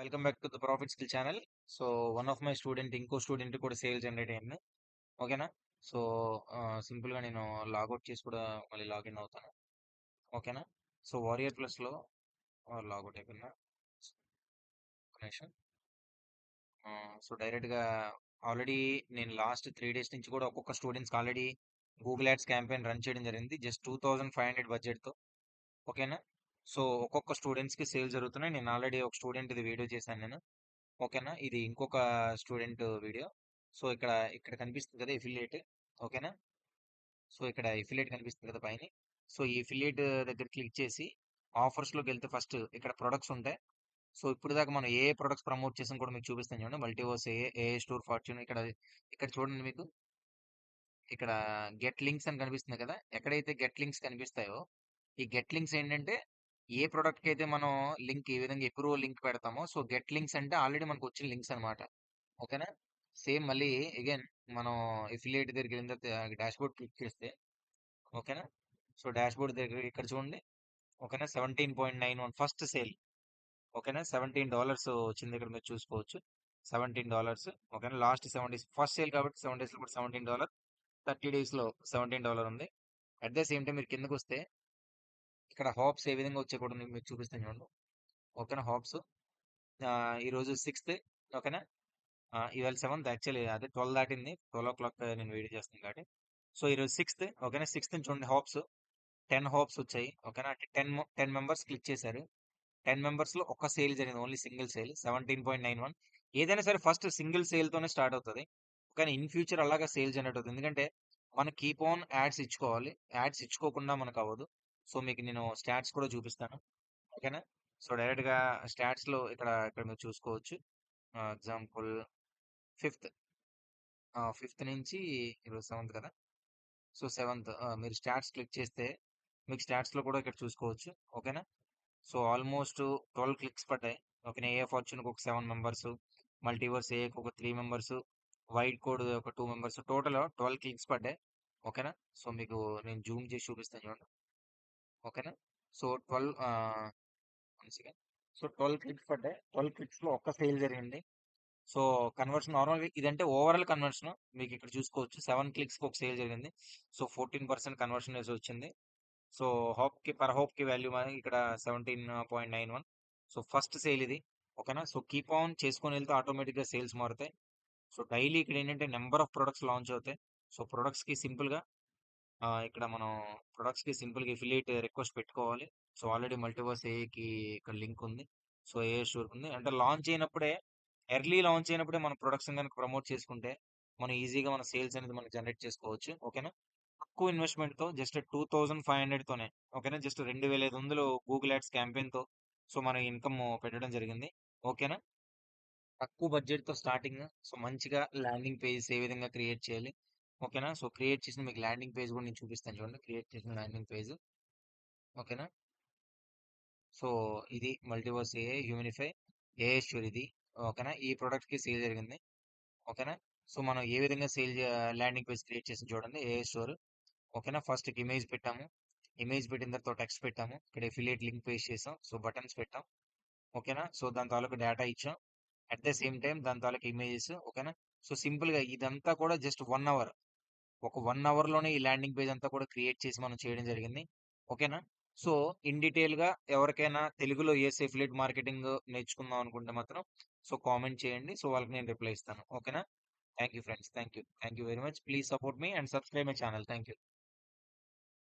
Welcome back to the profit skill channel. So one of my student ఇంకో student కూడా sale generate అయింది. ఓకేనా. So simple గా నేను లాగౌట్ చేసి కూడా మళ్ళీ లాగిన్ అవుతాను. ఓకేనా. సో వారియర్ ప్లస్ లో లాగౌట్ అయిపోయినా ఒక నిమిషం. సో డైరెక్ట్ గా ఆల్రెడీ నేను లాస్ట్ 3 days నుంచి కూడా ఒక్కొక్క students already Google ads campaign run చేయడం జరిగింది. జస్ట్ 2500 బడ్జెట్ తో. ఓకేనా. సో ఒక్కొక్క స్టూడెంట్స్ కి సేల్ జరుగుతున్నాయి. నేను ఆల్రెడీ ఒక స్టూడెంట్ ఇది వీడియో చేశాను నేను. ఓకేనా. ఇది ఇంకొక స్టూడెంట్ వీడియో. సో ఇక్కడ ఇక్కడ కనిపిస్తుంది కదా ఎఫిలియేట్. ఓకేనా. సో ఇక్కడ ఎఫిలియేట్ కనిపిస్తుంది కదా పైన. సో ఈ ఎఫిలియేట్ దగ్గర క్లిక్ చేసి ఆఫర్స్ లోకి వెళ్తే ఫస్ట్ ఇక్కడ ప్రొడక్ట్స్ ఉంటాయి. సో ఇప్పుడు దాకా మనం ఏ ప్రొడక్ట్స్ ప్రమోట్ చేసాం కూడా మీకు చూపిస్తాను చూడండి. మల్టీవర్స్, ఏ స్టోర్, ఫార్చ్యూన్. ఇక్కడ ఇక్కడ చూడండి, మీకు ఇక్కడ గెట్ లింక్స్ అని కనిపిస్తుంది కదా. ఎక్కడైతే గెట్ లింక్స్ కనిపిస్తాయో ఈ గెట్ లింక్స్ ఏంటంటే ఏ ప్రొడక్ట్ కి అయితే మనం లింక్ ఏ విధంగా అప్రూవల్ లింక్ పెడతామో, సో గెట్ లింక్స్ అంటే ఆల్రెడీ మనకు వచ్చిన లింక్స్ అన్నమాట. ఓకేనా. సేమ్ మళ్ళీ అగైన్ మనం ఎఫిలియేట్ దగ్గరికి వెళ్ళిన తర్వాత డాష్ బోర్డ్ క్లిక్ చేస్తే, ఓకేనా. సో డాష్ బోర్డ్ దగ్గర ఇక్కడ చూడండి. ఓకేనా. 17.91 ఫస్ట్ సేల్. ఓకేనా. $17 వచ్చింది, ఇక్కడ మీరు చూసుకోవచ్చు. $17. ఓకేనా. లాస్ట్ 7 days ఫస్ట్ సేల్ కాబట్టి 7 days లో కూడా $17. 30 days లో $17 ఉంది. అట్ ద సేమ్ టైం మీరు కిందకు వస్తే ఇక్కడ హాప్స్ ఏ విధంగా వచ్చాయి కూడా నేను మీకు చూపిస్తాను చూడండి. ఓకేనా. హాప్స్ ఈరోజు 6th. ఓకేనా. ఇవాళ 7th, యాక్చువల్లీ అదే 12 దాటింది. 12 o'clock నేను వీడియో చేస్తాను కాబట్టి. సో ఈరోజు 6th. ఓకేనా. 6th చూడండి, హాప్స్ 10 హాప్స్ వచ్చాయి. ఓకేనా. అంటే 10 మెంబర్స్ క్లిక్ చేశారు. 10 మెంబర్స్ లో ఒక సేల్ జరిగింది, ఓన్లీ సింగిల్ సేల్ 17.91. ఏదైనా సరే ఫస్ట్ సింగిల్ సేల్ తోనే స్టార్ట్ అవుతుంది, కానీ ఇన్ ఫ్యూచర్ అలాగా సేల్ జనరేట్ అవుతుంది. ఎందుకంటే మనం కీప్ ఆన్ యాడ్స్ ఇచ్చుకోవాలి. యాడ్స్ ఇచ్చుకోకుండా మనకు అవ్వదు. సో మీకు నేను స్టాట్స్ కూడా చూపిస్తాను. ఓకేనా. సో డైరెక్ట్ గా స్టాట్స్ లో ఇక్కడ ఇక్కడ మీరు చూసుకోవచ్చు. Example 5th. 5th నుంచి ఈరోజు 7th కదా. సో 7th మీరు స్టాట్స్ క్లిక్ చేస్తే మీకు స్టాట్స్ లో కూడా ఇక్కడ చూసుకోవచ్చు. ఓకేనా. సో ఆల్మోస్ట్ 12 క్లిక్స్ పడ్డాయి. ఓకేనా. ఏ ఫార్చ్యూన్కి ఒక 7 మెంబర్స్, మల్టీవర్స్ ఏకి ఒక 3 మెంబర్స్, వైట్ కోడ్ ఒక 2 మెంబర్స్, టోటల్ 12 క్లిక్స్ పడ్డాయి. ఓకేనా. సో మీకు నేను జూమ్ చేసి చూపిస్తాను చూడండి. ఓకేనా. సో 12 సో 12 క్లిక్స్ పడ్డాయి. 12 క్లిక్స్ లో ఒక్క సేల్ జరిగింది. సో కన్వర్షన్ నార్మల్ ఇదంటే ఓవరాల్ కన్వర్షన్ మీకు ఇక్కడ చూసుకోవచ్చు. 7 క్లిక్స్ కి ఒక సేల్ జరిగింది. సో 14% కన్వర్షన్ రేస్ వచ్చింది. సో హాప్ కి పర్ హాప్ కి వాల్యూ ఇక్కడ 17.91. సో ఫస్ట్ సేల్ ఇది. ఓకేనా. సో కీప్ ఆన్ చేసుకొని వెళ్తే ఆటోమేటిక్ గా సేల్స్ మారుతాయి. సో డైలీ ఇక్కడ ఏంటంటే నెంబర్ ఆఫ్ ప్రొడక్ట్స్ లాంచ్ అవుతాయి. సో ప్రొడక్ట్స్ కి సింపుల్ గా ఇక్కడ మనం ప్రొడక్ట్స్ కి సింపుల్ గా ఎఫిలియేట్ రిక్వెస్ట్ పెట్టుకోవాలి. సో ఆల్రెడీ మల్టీవర్స్ ఏకి ఇక్కడ లింక్ ఉంది. సో ఏ స్టోర్ ఉంది అంటే లాంచ్ అయినప్పుడే, ఎర్లీ లాంచ్ అయినప్పుడే మన ప్రొడక్ట్స్ కనుక ప్రమోట్ చేసుకుంటే మనం ఈజీగా మన సేల్స్ అనేది మనం జనరేట్ చేసుకోవచ్చు. ఓకేనా. తక్కువ ఇన్వెస్ట్మెంట్ తో జస్ట్ 2500 తోనే. ఓకేనా. జస్ట్ 2500 గూగుల్ యాడ్స్ క్యాంపెయిన్ తో సో మన ఇన్కమ్ పెట్టడం జరిగింది. ఓకేనా. తక్కువ బడ్జెట్ తో స్టార్టింగ్. సో మంచిగా ల్యాండింగ్ పేజెస్ ఏ విధంగా క్రియేట్ చేయాలి. ఓకేనా. సో క్రియేట్ చేసిన మీకు ల్యాండింగ్ పేజ్ కూడా నేను చూపిస్తాను చూడండి. క్రియేట్ చేసిన ల్యాండింగ్ పేజ్. ఓకేనా. సో ఇది మల్టీవర్స్ ఏ యూనిఫై ఏ స్టోర్ ఇది. ఓకేనా. ఈ ప్రొడక్ట్ కి సేల్ జరిగింది. ఓకేనా. సో మనం ఏ విధంగా సేల్ ల్యాండింగ్ పేజ్ క్రియేట్ చేసి చూడండి. ఏ స్టోర్. ఓకేనా. ఫస్ట్ ఇమేజ్ పెట్టాము. ఇమేజ్ పెట్టిన తర్వాత టెక్స్ట్ పెట్టాము. ఇక్కడ ఎఫిలియేట్ లింక్ పేస్ట్ చేసాం. సో బటన్స్ పెట్టాం. ఓకేనా. సో దాని తాలూకు డేటా ఇచ్చాం. అట్ ద సేమ్ టైం దాని తాలూకు ఇమేజెస్. ఓకేనా. సో సింపుల్ గా ఇదంతా కూడా జస్ట్ 1 అవర్. ఒక 1 అవర్ లోనే ఈ ల్యాండింగ్ పేజ్ అంతా కూడా క్రియేట్ చేసి మనం చేయడం జరిగింది. ఓకేనా. సో ఇన్ డీటెయిల్ గా ఎవరికైనా తెలుగులో ఏఎస్ ఎఫిలియేట్ మార్కెటింగ్ నేర్చుకుందాం అనుకుంటే మాత్రం సో కామెంట్ చేయండి. సో వాళ్ళకి నేను రిప్లై ఇస్తాను. ఓకేనా. Thank you friends. Thank you very much. Please support me and subscribe my channel. Thank you.